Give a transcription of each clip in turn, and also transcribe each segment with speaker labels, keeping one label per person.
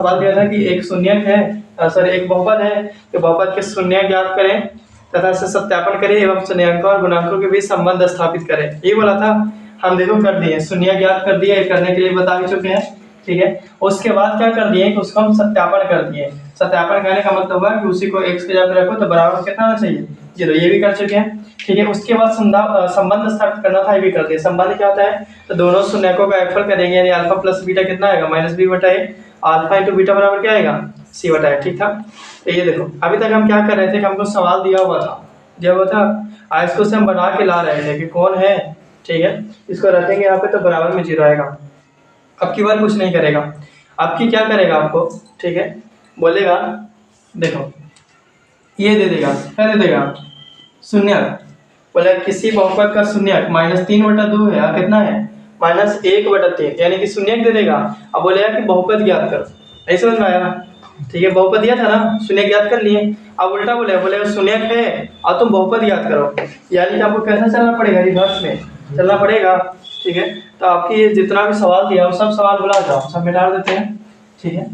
Speaker 1: सवाल दिया था कि एक शून्यक है, सॉरी एक बहुपद है कि बहुपद के शून्यक ज्ञात करें तथा इसे सत्यापन करें एवं शून्यकों और गुणांकों के बीच संबंध स्थापित करें। ये बोला था, हम देखो कर दिए, शून्यक ज्ञात कर दिए, करने के लिए बता भी चुके हैं, ठीक है। उसके बाद क्या कर दिए कि उसको हम सत्यापन कर दिए। सत्यापन करने का मतलब हुआ कि उसी को x की जगह रखो तो बराबर कितना आना चाहिए, 0। ये भी कर चुके हैं, ठीक है। उसके बाद संबंध स्थापित करना था, ये भी कर दिए। संबंध क्या होता है, तो दोनों शून्यकों का गुणनफल करेंगे, यानी अल्फा प्लस बीटा कितना आएगा, -b बटा a। अल्फा इंटू बीटा बराबर क्या आएगा, c बटा a, ठीक था। तो ये देखो, अभी तक हम क्या कर रहे थे कि हमको सवाल दिया हुआ था, आज इसको से हम बना के ला रहे थे कि कौन है, ठीक है। इसको रखेंगे यहाँ पे तो बराबर में 0 आएगा। अब की बार कुछ नहीं करेगा, अब की क्या करेगा आपको, ठीक है, बोलेगा देखो ये दे देगा, क्या दे देगा, शून्यक। बोले किसी बहुपद का शून्यक -3 बटा 2 है, कितना है, -1 बटा 3, यानी कि शून्यक दे देगा। अब बोलेगा कि बहुपद ज्ञात करो, ऐसे समझ में आया, ठीक है। बहुपद दिया था ना, शून्यक ज्ञात कर लिए। अब उल्टा बोलेगा शून्यक है और तुम बहुपद ज्ञात करो, यानी कि आपको कैसा चलना पड़ेगा, रिवर्स में चलना पड़ेगा, ठीक है। तो आपकी जितना भी सवाल दिया वो सब सवाल भुला जाओ, सब मिटा देते हैं, ठीक है।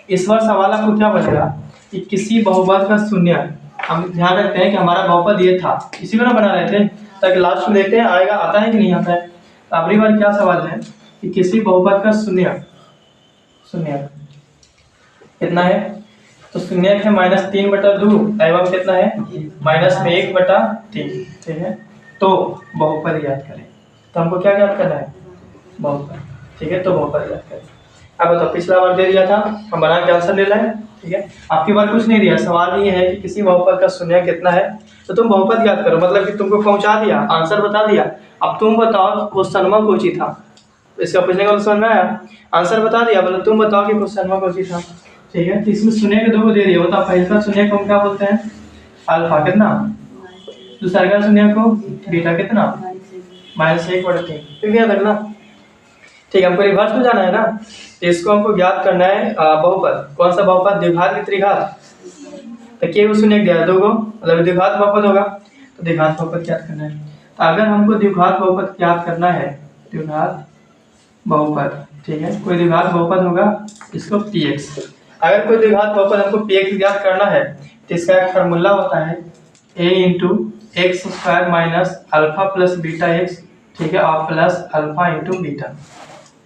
Speaker 1: इस बार सवाल आपको क्या बनेगा कि किसी बहुपद का शून्यक, हम ध्यान रखते हैं कि हमारा बहुपद ये था, इसी को ना बना रहे थे, ताकि लास्ट में देखते हैं आएगा, आता है कि नहीं आता है। तो अगली बार क्या सवाल है कि किसी बहुपद का शून्यक कितना है, तो शून्यक है -3 बटा 2 एवं कितना है -1 बटा 3, ठीक है। तो बहुपद याद करें, तो हमको क्या याद करना है, बहुपद, ठीक है। तो बहुपद याद करें। अब बताओ, पिछला बार दे दिया था, हम बना के आंसर ले लें, ठीक है। आपकी बार कुछ नहीं दिया, सवाल ये है कि किसी बहुपद का शून्यक कितना है, तो तुम बहुपद याद करो, मतलब कि तुमको पहुंचा दिया, आंसर बता दिया। अब तुम बताओ क्वेश्चन में कौन सी था, इसका पूछने का समझ में आया, आंसर बता दिया, मतलब तुम बताओ कि क्वेश्चन में कौन सी था, ठीक है। तो इसमें शून्यक दो दे दिया, बताओ पहला शून्यक को हम क्या बोलते हैं, अल्फा कितना, दूसरा का शून्यक को बीटा कितना, -1 बटा 3, ठीक है, रखना, ठीक है। हमको रिवर्स में जाना है ना, तो इसको हमको ज्ञात करना है बहुपद। कौन सा बहुपद, द्विघात की त्रिघात, तो के शून्यक दिया दो को, मतलब द्विघात बहुपद होगा, तो द्विघात बहुपद ज्ञात करना है। तो अगर हमको द्विघात बहुपद ज्ञात करना है, द्विघात बहुपद, ठीक है, कोई द्विघात बहुपद होगा, इसको px, अगर कोई द्विघात बहुपद हमको px ज्ञात करना है, तो इसका एक फार्मूला होता है a into x square minus alpha plus beta x, ठीक है, और प्लस अल्फा इंटू बीटा,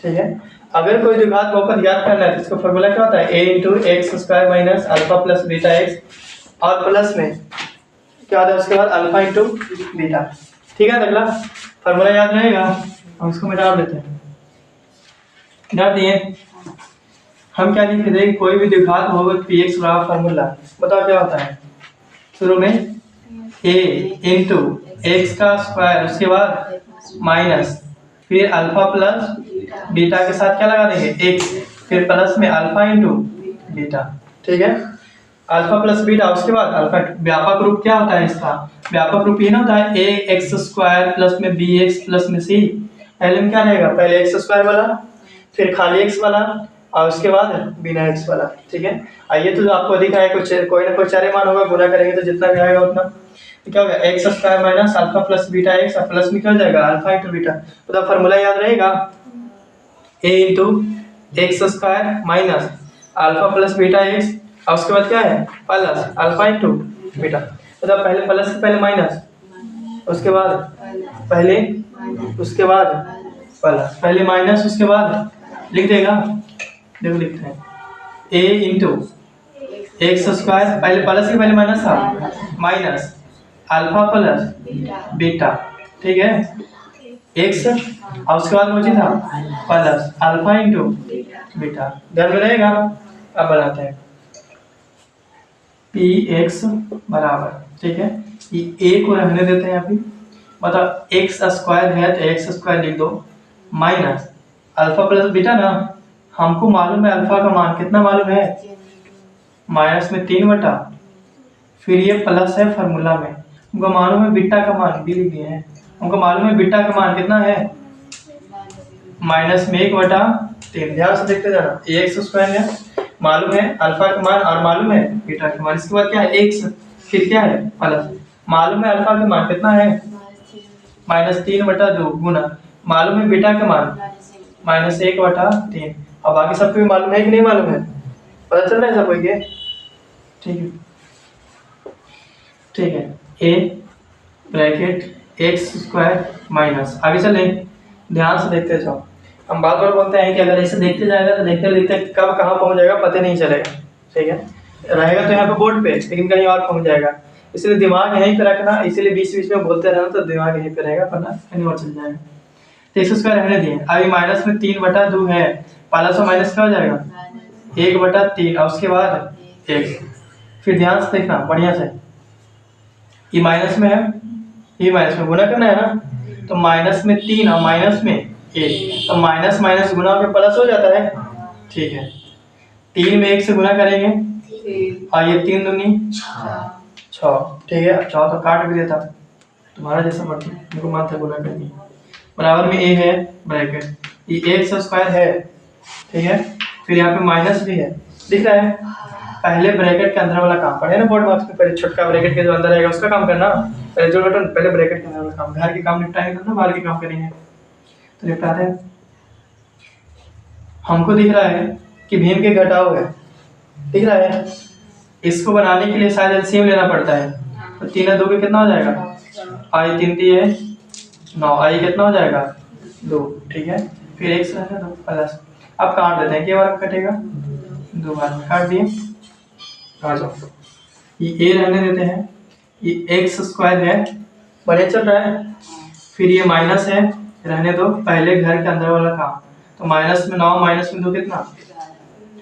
Speaker 1: ठीक है। अगर कोई द्विघात बहुपद ज्ञात करना है तो इसका फार्मूला क्या होता है, a into x square minus alpha plus beta x और प्लस में क्या होता है उसके बाद अल्फा इंटू बीटा, ठीक है। अगला फार्मूला याद रहेगा, हम इसको मिटा देते हैं, मिटा दिए। हम क्या लिख देंगे, कोई भी द्विघात बहुपद px बराबर फार्मूला, बताओ क्या होता है, शुरू में a इंटू एक्स का स्क्वायर, उसके बाद माइनस, फिर अल्फा प्लस बीटा के साथ क्या लगा देंगे x, फिर प्लस में अल्फा इंटू बीटा, ठीक है। अल्फा प्लस बीटा, उसके बाद अल्फा। व्यापक रूप क्या होता है इसका, व्यापक रूप ये ना होता है a एक्स स्क्वायर प्लस में bx प्लस में c। पहले में क्या रहेगा, पहले एक्स स्क्वायर वाला, फिर खाली एक्स वाला, और उसके बाद बिना एक्स वाला, ठीक है। आइए तो आपको दिखा है कुछ कोई ना कोई चारे मान होगा, गुना करेंगे तो जितना भी आएगा उतना, तो क्या होगा x square minus alpha plus beta x, और प्लस में क्या हो जाएगा अल्फा इंटू बीटा। तो फार्मूला याद रहेगा a into x square minus alpha plus beta x, और उसके बाद क्या है प्लस अल्फा इंटू बीटा। तो पहले प्लस से पहले माइनस, उसके बाद पहले, उसके बाद प्लस, पहले माइनस उसके बाद लिख देगा, देखो लिखते हैं a इंटू एक्स स्क्वायर, पहले प्लस के पहले माइनस था, माइनस अल्फा प्लस बीटा, ठीक है, एक्स, और उसके बाद मुझे था प्लस अल्फा इंटू बीटा, ध्यान में रहेगा। अब बनाते हैं px बराबर, ठीक है, ये a को रहने देते हैं अभी, मतलब एक्स स्क्वायर है तो एक्स स्क्वायर लिख दो, माइनस अल्फा प्लस बीटा ना, हमको मालूम है अल्फा का मान कितना मालूम है, माइनस में 3 बटा, फिर ये प्लस है फार्मूला में, हमको मालूम है बीटा का मान भी लिख दिए हैं, हमको मालूम है बीटा का मान कितना है, माइनस में 1 बटा 3, ध्यान से देखते जाना, एक्स स्क्वायर है, मालूम है अल्फा का मान और मालूम है बीटा का मान, इसके बाद क्या है एक्स, फिर क्या है प्लस, मालूम है अल्फा का मान कितना है -3 बटा 2 गुना, मालूम है बीटा का मान -1 बटा 3, अब बाकी सबको भी मालूम है कि नहीं मालूम है, पता चल रहा है सबको ये? ठीक है, ठीक है। A bracket x square minus, आगे चले, ध्यान से देखते जाओ। हम बार बार बोलते हैं कि अगर ऐसे देखते जाएगा तो देखते देखते कब कहाँ पहुंच जाएगा पता नहीं चलेगा। ठीक है, रहेगा तो यहाँ पे बोर्ड पे, लेकिन कहीं और पहुंच जाएगा। इसलिए दिमाग यहीं पे रखना, इसीलिए बीच बीच में बोलते रहना तो दिमाग यहीं पे रहेगा, वरना कहीं और चल जाएगा। तो एक्स स्क्वायर रहने दिए। अभी माइनस में 3/2 है, प्लस और माइनस क्या हो जाएगा? 1/3 और उसके बाद एक्स। फिर ध्यान से देखना बढ़िया से, ये माइनस में है, ये माइनस में गुना करना है ना, तो माइनस में 3 और माइनस में 1, तो माइनस माइनस गुना के प्लस हो जाता है। ठीक है, 3 में 1 से गुना करेंगे और ये 3 दूनी 6। ठीक है, 6 तो काट भी देता, तुम्हारा जैसा मर्जी, मेरे को मानता गुना करनी। बराबर में ए है ब्रैकेट, ये एक्स स्क्वायर है। ठीक है, फिर यहाँ पे माइनस भी है, दिख रहा है? पहले ब्रैकेट के अंदर वाला काम पढ़े ना बोर्ड मार्क्स में, पहले छोटका ब्रैकेट के जो अंदर रहेगा उसका काम करना, पहले जो बटन पहले ब्रैकेट के अंदर वाला काम, घर के काम निपटाएंगे तब ना बाहर के काम करेंगे। तो निपटाते हैं। हमको दिख रहा है कि भीम के घटाव है, दिख रहा है? इसको बनाने के लिए शायद एलसीएम लेना पड़ता है, तो 3 और 2 के कितना हो जाएगा? आई 3 है 9, आई कितना हो जाएगा? 2। ठीक है, फिर एक्स रहने दो प्लस, अब काट देते हैं, क्या बार कटेगा? 2 बार में काट दिए। आ जाओ, ये ए रहने देते हैं, ये एक्स स्क्वायर है, बढ़िया चल रहा है। फिर ये माइनस है, रहने दो, पहले घर के अंदर वाला काम, तो माइनस में 9 माइनस में 2 कितना?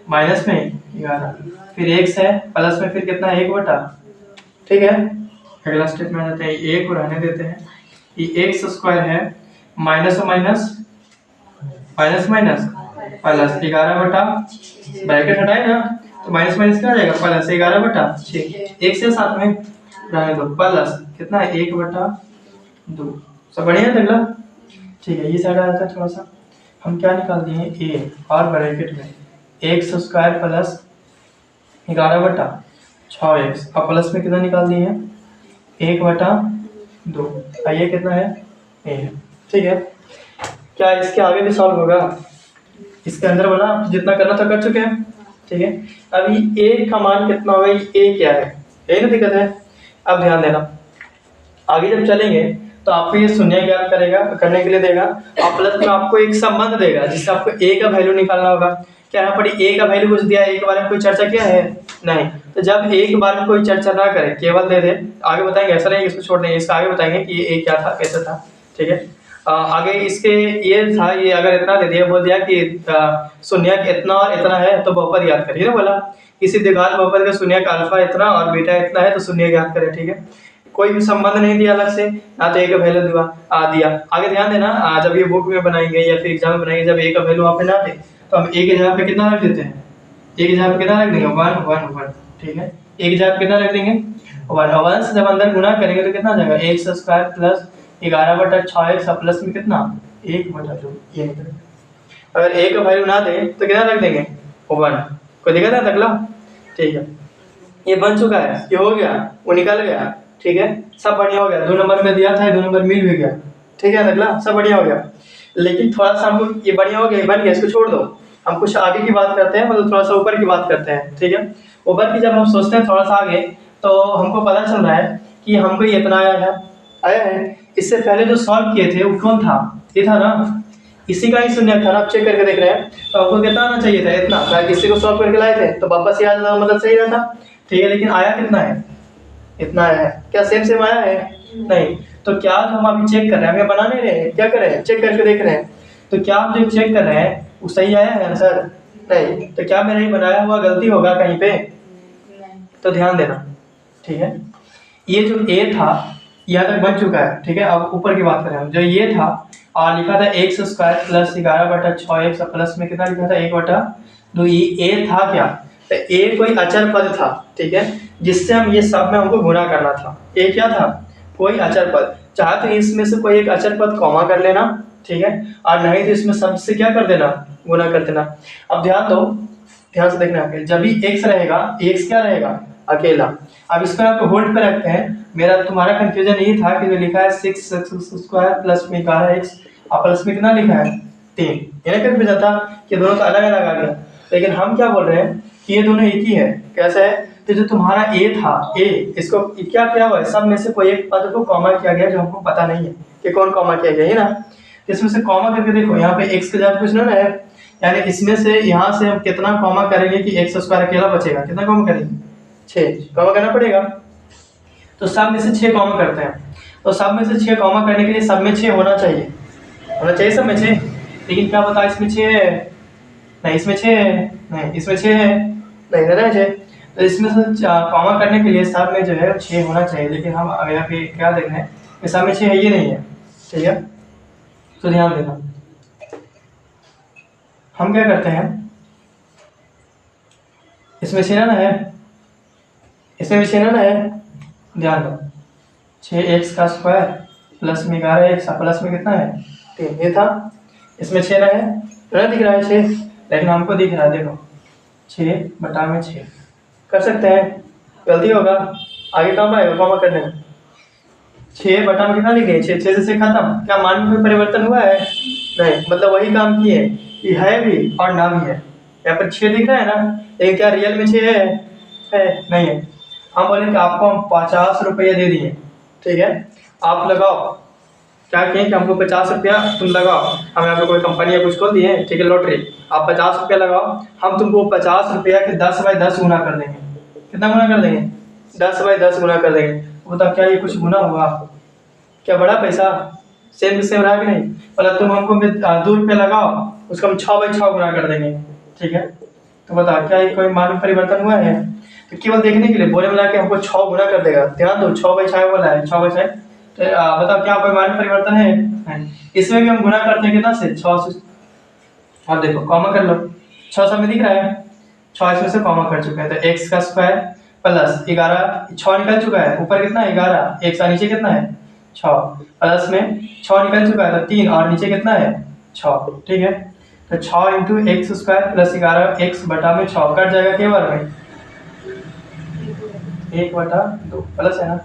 Speaker 1: माइनस में 11। फिर एक्स है, प्लस में फिर कितना? 1/। ठीक है, अगला स्टेप में आ जाते हैं, ए को रहने देते हैं, ये एक्स स्क्वायर है, माइनस और minus minus minus plus 11/, bracket हटाए ना तो माइनस माइनस क्या आ जाएगा? प्लस 11/6, एक से साथ में रहने दो, प्लस कितना है? 1/2। सब बढ़िया है अगला? ठीक है, ये साइड आ जाता है थोड़ा सा, हम क्या निकाल दिए? ए और ब्रैकेट में एक्स स्क्वायर प्लस 11/6x और प्लस में कितना निकाल दिए हैं? 1/2। ये कितना है? ए है। ठीक है, क्या इसके आगे भी सॉल्व होगा? इसके अंदर वाला जितना करना था कर चुके हैं। ठीक है, अभी ए का मान कितना होगा? ए क्या है? यही ना दिक्कत है। अब ध्यान देना, आगे जब चलेंगे तो आपको ये शून्य ज्ञात करेगा, करने के लिए देगा, और प्लस में आपको एक संबंध देगा जिससे आपको ए का वैल्यू निकालना होगा। क्या यहाँ पर ए का वैल्यू कुछ दिया है? एक बार में कोई चर्चा किया है? नहीं। तो जब एक बार में कोई चर्चा ना करे, केवल दे दे, आगे बताएंगे, ऐसा नहीं इसको छोड़ देंगे, इसका आगे बताएंगे कि ये ए क्या था, कैसे था। ठीक है, आगे इसके ये था, ये अगर इतना दे दिया, बोल दिया कि शून्य इतना और इतना है तो बहुपद याद करिए ना, बोला किसी द्विघात बहुपद का शून्य का अल्फा इतना और बीटा इतना है तो शून्य याद करें। ठीक है, कोई भी संबंध नहीं दिया अलग से, ना तो ए का वैल्यू दिया। आगे ध्यान देना, जब ये बुक में बनाएंगे या फिर एग्जाम में बनाएंगे, जब ए का वैल्यू वहाँ पे ना दे तो हम ए की जगह पे कितना रख देते हैं? ए की जगह पे कितना रख देंगे? 1 1 1। ठीक है, ए की जगह पे कितना रख देंगे? 1 1 से जब अंदर गुना करेंगे तो कितना आ जाएगा? X square plus 11/6x plus में कितना? 1/2। ये निकलेगा। अगर ए का वैल्यू ना दे तो कितना रख देंगे? 1। कोई दिक्कत है अगला? ठीक है, ये बन चुका है, ये हो गया, वो निकल गया। ठीक है, सब बढ़िया हो गया, 2 नंबर में दिया था, 2 नंबर मिल भी गया। ठीक है अगला, सब बढ़िया हो गया। लेकिन थोड़ा सा हमको ये बढ़िया हो गया, बन गया, इसको छोड़ दो, हम कुछ आगे की बात करते हैं, मतलब थोड़ा सा ऊपर की बात करते हैं। ठीक है, ऊपर की जब हम सोचते हैं थोड़ा सा आगे, तो हमको पता चल रहा है कि हमको ये इतना आया है। इससे पहले जो सॉल्व किए थे वो कौन था? ये था ना, इसी का ही शून्य था ना। आप चेक करके देख रहे हैं, तो हमको कितना आना चाहिए था? इतना। अगर किसी को सॉल्व करके लाए थे तो वापस याद आना मतलब सही रहता। ठीक है, लेकिन आया कितना है? इतना आया है। क्या सेम आया है? नहीं। तो क्या हम अभी चेक कर रहे हैं, हमें बना नहीं रहे हैं, क्या कर रहे हैं? चेक करके देख रहे हैं। तो क्या आप जो चेक कर रहे हैं वो सही आया है आंसर? नहीं। तो क्या मेरा ये बनाया हुआ गलती होगा कहीं पे? तो ध्यान देना। ठीक है, ये जो ए था यहाँ तक बन चुका है। ठीक है, अब ऊपर की बात करें हम, जो ये था और लिखा था x square plus 11/6x plus में कितना लिखा था? 1/2। ये ए था क्या? तो ए कोई अचर पद था। ठीक है, जिससे हम ये सब में हमको गुना करना था। ए क्या था? कोई अचर पद। चाहे तो इसमें से कोई एक अचर पद कॉमा कर लेना, ठीक है, और नहीं तो इसमें सब से क्या कर देना? गुना कर देना। अब ध्यान दो, ध्यान से देखना, जब भी एक्स रहेगा, एक्स क्या रहेगा? अकेला। अब इसको आपको होल्ड पे रखते हैं। मेरा तुम्हारा कंफ्यूजन यही था कि जो लिखा है 6x² प्लस में 11x और प्लस में कितना लिखा है? 3। ये ना कंफ्यूजन था कि दोनों तो अलग अलग आ गया। लेकिन हम क्या बोल रहे हैं कि ये दोनों एक ही है। कैसा है? तो जो तुम्हारा ए था, ए, इसको क्या किया हुआ है, सब में से कोई एक पद को कॉमा किया गया जो हमको पता नहीं है कि कौन कॉमा किया गया है ना। इसमें से कॉमा करके देखो, यहाँ पे x के जगह कुछ ना है, यानी इसमें से यहाँ से हम कितना कॉमा करेंगे कि x स्क्वायर अकेला बचेगा। कितना कॉमा करेंगे? 6 कॉमा करना पड़ेगा। तो सब में से 6 कॉमा करते हैं। तो सब में से 6 कॉमा करने के लिए सब में 6 होना चाहिए, होना चाहिए सब में 6। लेकिन क्या बता, इसमें 6 है नहीं, इसमें 6 है नहीं, इसमें 6 है नहीं, ना 6। तो इसमें से कॉमा करने के लिए सब में जो है 6 होना चाहिए, लेकिन हम यहाँ पे क्या देख रहे हैं कि सब में 6 है, ये नहीं है। ठीक है, तो ध्यान देना। हम क्या करते हैं, इसमें 6 ना है, इसमें भी 6 ना है, ध्यान दो। 6x का स्क्वायर प्लस में 11x प्लस में कितना है 3, ये था। इसमें 6 ना है, तो दिख रहा है 6, लेकिन हमको दिख रहा है, देखो 6/6 कर सकते हैं। गलती होगा, आगे काम आएगा कॉमा करने में। 6 में कितना लिखे, 6 से खत्म। क्या मान में परिवर्तन हुआ है? नहीं, मतलब वही काम किए, ये है भी और ना भी है। यहाँ पर 6 दिख रहा है ना, लेकिन क्या रियल में 6 है? नहीं है। हम बोले कि आपको हम 50 रुपये दे दिए, ठीक है, आप लगाओ। क्या कहें कि हमको 50 रुपया तुम लगाओ, हम यहाँ पे कोई कंपनी या कुछ खोल दिए, ठीक है, लॉटरी, आप 50 रुपया लगाओ, हम तुमको 50 रुपया के 10/10 गुना कर देंगे। कितना गुना कर देंगे? 10/10 गुना कर देंगे। बताओ क्या ये कुछ गुना हुआ? क्या बड़ा पैसा? सेम सेम रहा कि नहीं? मतलब तुम हमको 2 रुपया लगाओ, उसको हम 6/6 गुना कर देंगे, ठीक है। तो बताओ क्या ये कोई मान में परिवर्तन हुआ है? तो केवल देखने के लिए बोले मिला के हमको 6 गुना कर देगा। ध्यान दो, 6/6 बोला है, 6/6। तो बताओ क्या कोई मान में परिवर्तन है? इसमें भी हम गुना करते हैं कितना से? 6 से। अब देखो कॉमा कर लो, 6 सब में दिख रहा है, 6 इसमें से कॉमा कर चुके हैं। तो x का स्क्वायर प्लस 11, 6 निकल चुका है, ऊपर कितना 11, x का नीचे कितना है 6, प्लस में 6 निकल चुका है तो 3, और नीचे कितना है 6, ठीक है। तो 6 into x square plus 11 x बटा में 6 कट जाएगा केवल में 1/2 प्लस है ना।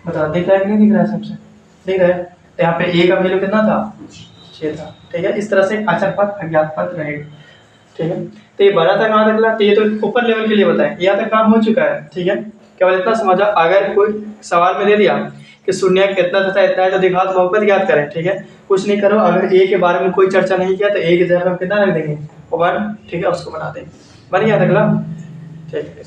Speaker 1: बताओ दिख रहा है कि नहीं दिख रहा है? सबसे दिख रहा है। तो यहाँ पे a का वैल्यू कितना था? 6 था, ठीक है। इस तरह से अचर पद अज्ञात पद रहेगा, ठीक है। तो ये बना था कहाँ तक? तो ये तो ऊपर लेवल के लिए बताएं, यहाँ तक काम हो चुका है, ठीक है। केवल इतना समझा। अगर कोई सवाल में दे दिया कि शून्य कितना तथा इतना है तो दिखा तो बहुपद ज्ञात करें, ठीक है। कुछ नहीं करो, अगर ए के बारे में कोई चर्चा नहीं किया तो ए की जगह हम कितना रख देंगे 1, ठीक है, उसको बना देंगे। बन गया अगला, ठीक है।